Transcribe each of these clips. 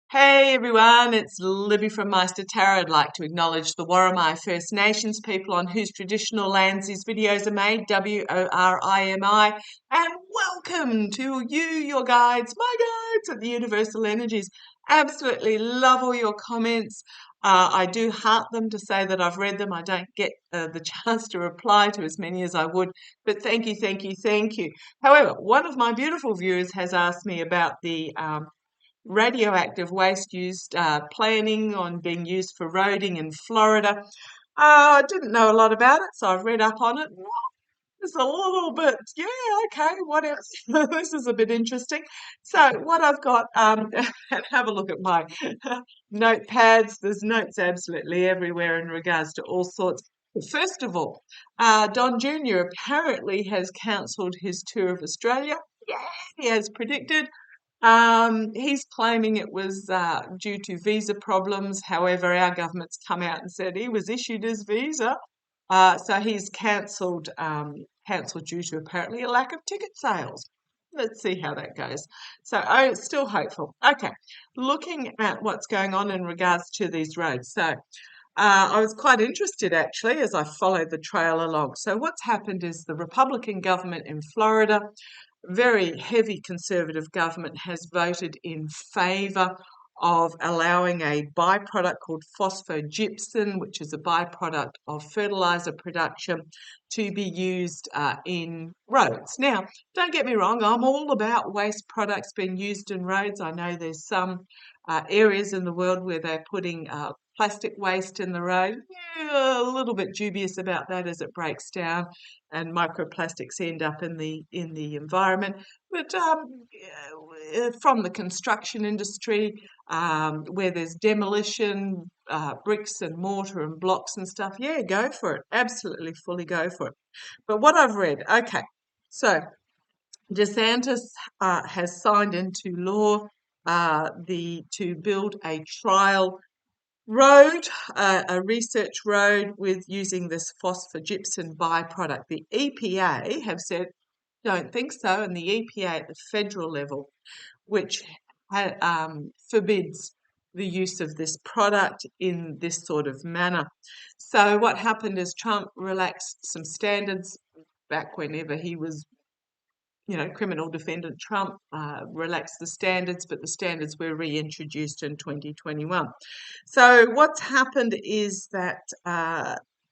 Hey everyone, it's Libby from Meister Tarot. I'd like to acknowledge the Worimi First Nations people on whose traditional lands these videos are made, W-O-R-I-M-I, and welcome to you, your guides, my guides at the Universal Energies. Absolutely love all your comments. I do heart them to say that I've read them. I don't get the chance to reply to as many as I would, but thank you, thank you, thank you. However, one of my beautiful viewers has asked me about the radioactive waste used, planning on being used for roading in Florida. I didn't know a lot about it, so I've read up on it. It's a little bit, yeah, okay, what else? This is a bit interesting. So what I've got, and have a look at my notepads. There's notes absolutely everywhere in regards to all sorts. First of all, Don Jr. apparently has cancelled his tour of Australia. Yeah, he has predicted. He's claiming it was due to visa problems. However, our government's come out and said he was issued his visa. So he's cancelled due to apparently a lack of ticket sales. Let's see how that goes. So, oh, still hopeful. Okay, looking at what's going on in regards to these roads. So, I was quite interested actually as I followed the trail along. So, what's happened is the Republican government in Florida, very heavy conservative government, has voted in favour of allowing a byproduct called phosphogypsum, which is a byproduct of fertiliser production, to be used in roads. Now, don't get me wrong, I'm all about waste products being used in roads. I know there's some areas in the world where they're putting plastic waste in the road. Yeah, a little bit dubious about that as it breaks down and microplastics end up in the environment. But from the construction industry, where there's demolition, bricks and mortar and blocks and stuff, yeah, go for it. Absolutely, fully go for it. But what I've read, okay, so DeSantis has signed into law to build a trial road, a research road with using this phosphogypsum byproduct. The EPA have said, don't think so, and the EPA at the federal level, which forbids the use of this product in this sort of manner. So what happened is Trump relaxed some standards back whenever he was, criminal defendant Trump relaxed the standards, but the standards were reintroduced in 2021. So what's happened is that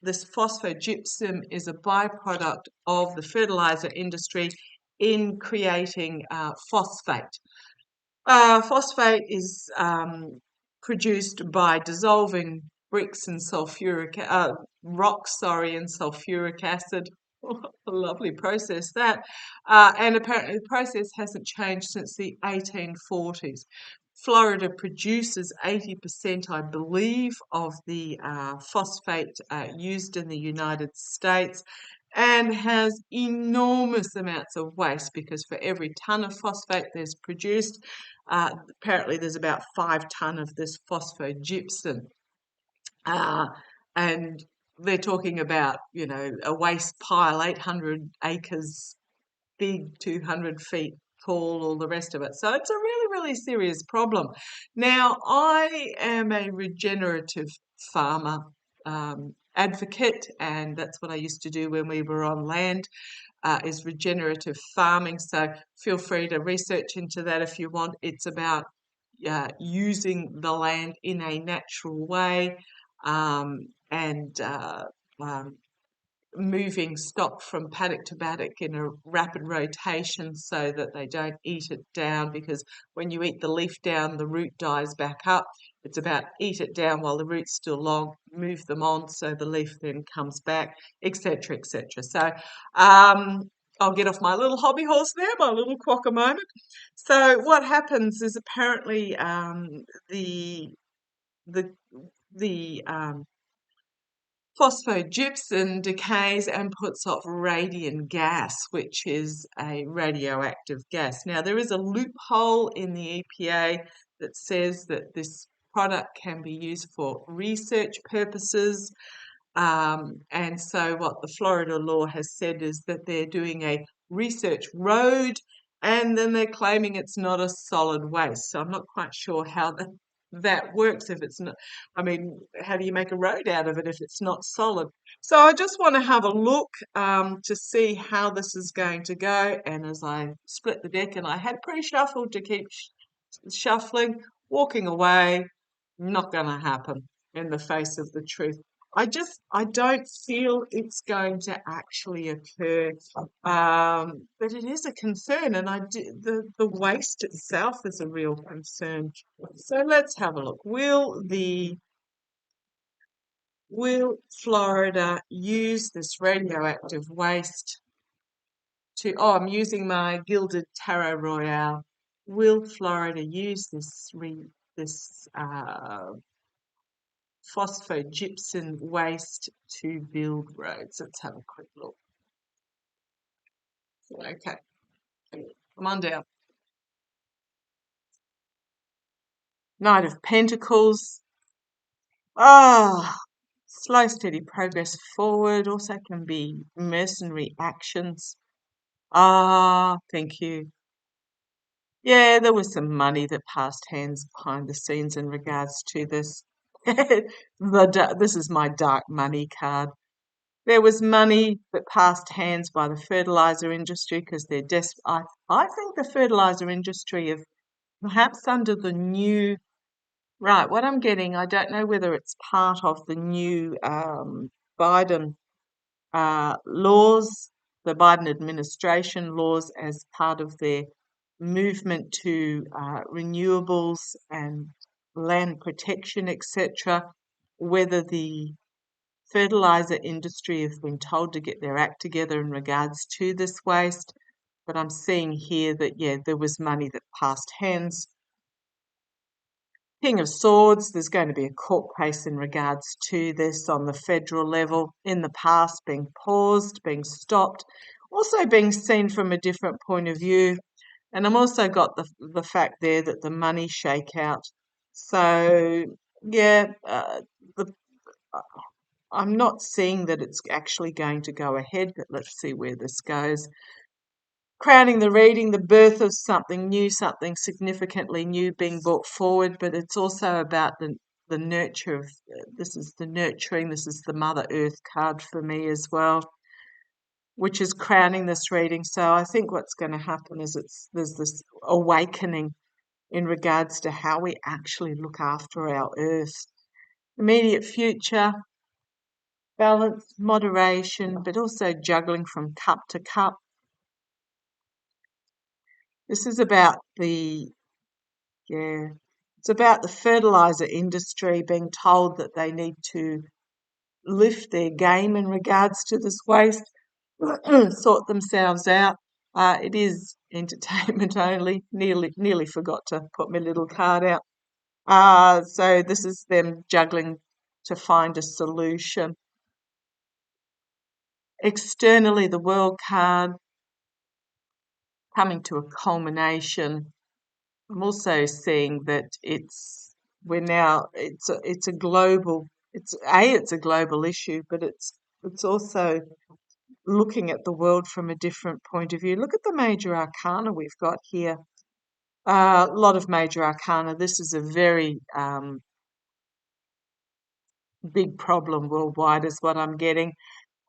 this phosphogypsum is a byproduct of the fertilizer industry in creating phosphate. Phosphate is produced by dissolving bricks and rocks, in sulfuric acid. A lovely process that. And apparently the process hasn't changed since the 1840s. Florida produces 80%, I believe, of the phosphate used in the United States, and has enormous amounts of waste because for every tonne of phosphate there's produced, apparently there's about 5 tonne of this phosphogypsum. And they're talking about, a waste pile, 800 acres big, 200 feet tall, all the rest of it. So it's a really, really serious problem. Now, I am a regenerative farmer advocate, and that's what I used to do when we were on land, is regenerative farming. So feel free to research into that if you want. It's about using the land in a natural way, and moving stock from paddock to paddock in a rapid rotation so that they don't eat it down, because when you eat the leaf down, the root dies back up. It's about eat it down while the root's still long, move them on so the leaf then comes back, etc., etc. So I'll get off my little hobby horse there, my little quokka moment. So what happens is apparently the phosphogypsum decays and puts off radium gas, which is a radioactive gas. Now, there is a loophole in the EPA that says that this product can be used for research purposes. And so what the Florida law has said is that they're doing a research road, and then they're claiming it's not a solid waste. So I'm not quite sure how that works if it's not, I mean, how do you make a road out of it if it's not solid? So I just want to have a look to see how this is going to go. And as I split the deck and I had pre-shuffled to keep shuffling, walking away, not going to happen in the face of the truth. I don't feel it's going to actually occur, but it is a concern, and the waste itself is a real concern. So let's have a look. Will Florida use this radioactive waste to? Oh, I'm using my Gilded Tarot Royale. Will Florida use this phosphogypsum waste to build roads? Let's have a quick look. Okay, come on down. Knight of Pentacles. Ah, slow, steady progress forward. Also can be mercenary actions. Ah, thank you. Yeah, there was some money that passed hands behind the scenes in regards to this. This is my dark money card. There was money that passed hands by the fertilizer industry because they're desperate. I think the fertilizer industry have perhaps under the new, right, what I'm getting, I don't know whether it's part of the new Biden laws, the Biden administration laws as part of their movement to renewables and land protection, etc., whether the fertilizer industry have been told to get their act together in regards to this waste. But I'm seeing here that, yeah, there was money that passed hands. King of Swords, there's going to be a court case in regards to this on the federal level, in the past being paused, being stopped, also being seen from a different point of view. And I'm also got the fact there that the money shakeout. So, yeah, the I'm not seeing that it's actually going to go ahead, but let's see where this goes. Crowning the reading, the birth of something new, something significantly new being brought forward, but it's also about the nurture of, this is the nurturing, this is the Mother Earth card for me as well, which is crowning this reading. So I think what's going to happen is there's this awakening in regards to how we actually look after our Earth. Immediate future, balance, moderation, but also juggling from cup to cup. This is about it's about the fertilizer industry being told that they need to lift their game in regards to this waste, sort themselves out. It is entertainment only. Nearly forgot to put my little card out. So this is them juggling to find a solution. Externally, the World card coming to a culmination. I'm also seeing that it's a global, it's a global issue, but it's also looking at the world from a different point of view. Look at the major arcana we've got here. A lot of major arcana. This is a very big problem worldwide, is what I'm getting.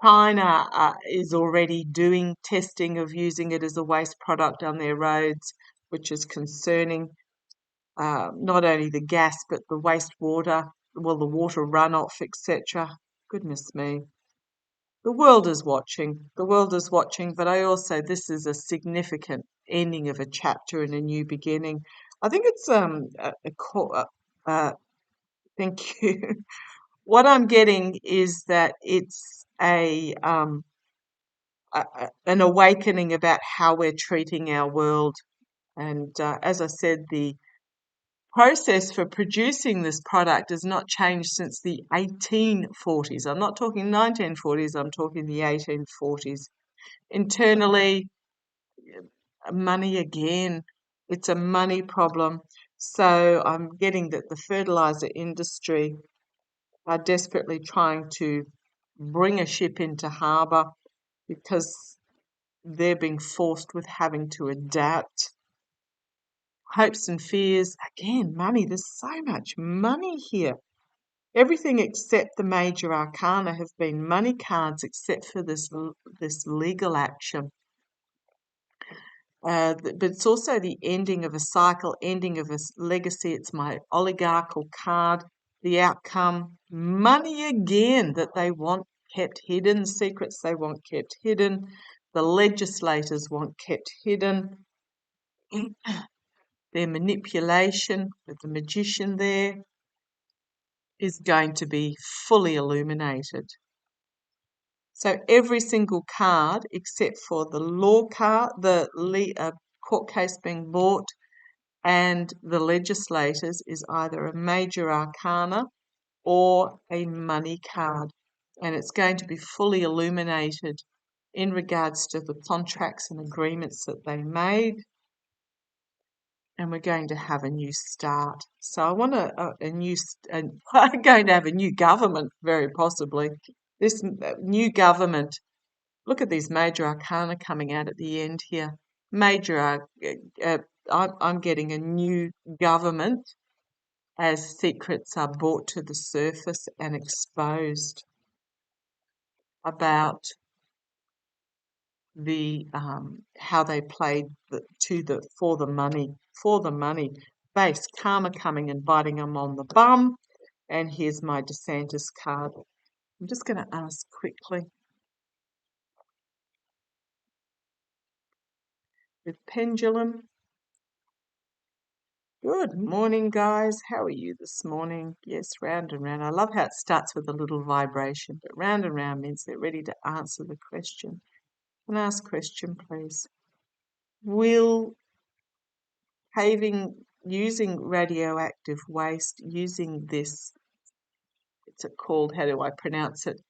China is already doing testing of using it as a waste product on their roads, which is concerning. Not only the gas, but the wastewater, well, the water runoff, etc. Goodness me. The world is watching. The world is watching, but this is a significant ending of a chapter and a new beginning. I think it's thank you. What I'm getting is that it's an awakening about how we're treating our world. And as I said, the process for producing this product has not changed since the 1840s. I'm not talking 1940s, I'm talking the 1840s. Internally, money again, it's a money problem. So I'm getting that the fertilizer industry are desperately trying to bring a ship into harbour because they're being forced with having to adapt. Hopes and fears. Again, money. There's so much money here. Everything except the major arcana have been money cards, except for this legal action. But it's also the ending of a cycle, ending of a legacy. It's my oligarchical card. The outcome, money again that they want kept hidden, secrets they want kept hidden, the legislators want kept hidden. Their manipulation with the magician there is going to be fully illuminated. So every single card, except for the law card, the court case being bought, and the legislators, is either a major arcana or a money card. And it's going to be fully illuminated in regards to the contracts and agreements that they made. And we're going to have a new start. So I want I'm going to have a new government, very possibly. This new government, look at these major arcana coming out at the end here. I'm getting a new government as secrets are brought to the surface and exposed about the how they played for the money base karma coming and biting them on the bum. And here's my DeSantis card. I'm just going to ask quickly with pendulum. Good morning, guys. How are you this morning? Yes, round and round. I love how it starts with a little vibration, but round and round means they're ready to answer the question. Can I ask question, please? Will using radioactive waste, using this, it's called, how do I pronounce it?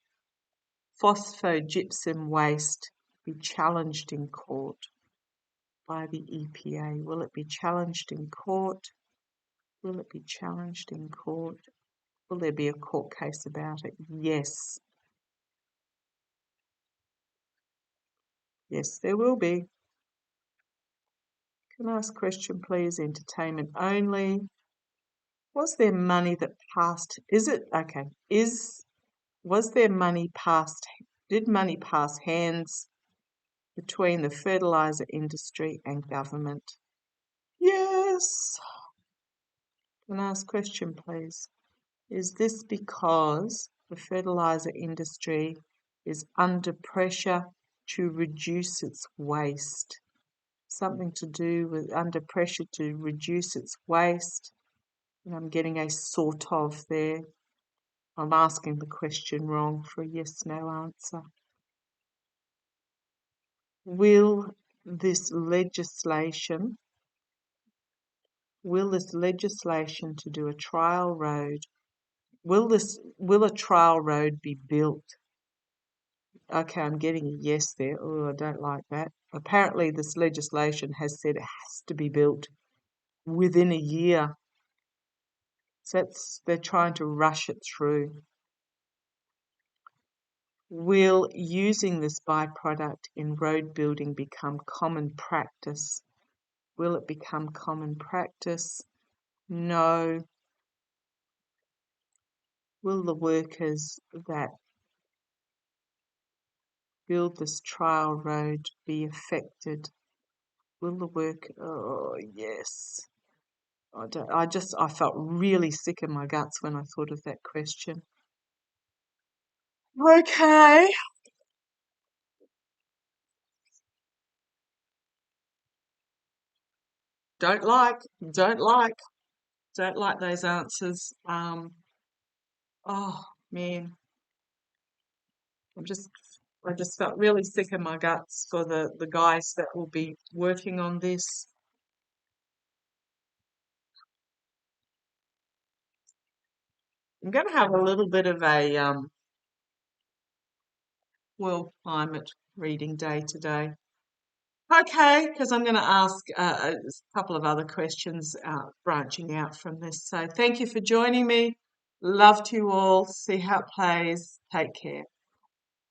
Phosphogypsum waste, be challenged in court by the EPA? Will it be challenged in court? Will it be challenged in court? Will there be a court case about it? Yes. Yes, there will be. Can I ask question, please? Entertainment only. Was there money that passed? Was there money passed? Did money pass hands between the fertilizer industry and government? Yes. Can I ask question, please? Is this because the fertilizer industry is under pressure to reduce its waste? Something to do with under pressure to reduce its waste? And I'm getting a sort of there. I'm asking the question wrong for a yes/no answer. Will this legislation to do a trial road, will a trial road be built? Okay, I'm getting a yes there. Oh, I don't like that. Apparently this legislation has said it has to be built within a year. So they're trying to rush it through. Will using this byproduct in road building become common practice? Will it become common practice? No. Will the workers that build this trial road be affected? Will the work? Oh, yes. I felt really sick in my guts when I thought of that question. Okay. Don't like those answers. Oh man, I just felt really sick in my guts for the guys that will be working on this. I'm going to have a little bit of a world climate reading day today. Okay, because I'm going to ask a couple of other questions branching out from this. So thank you for joining me. Love to you all. See how it plays. Take care.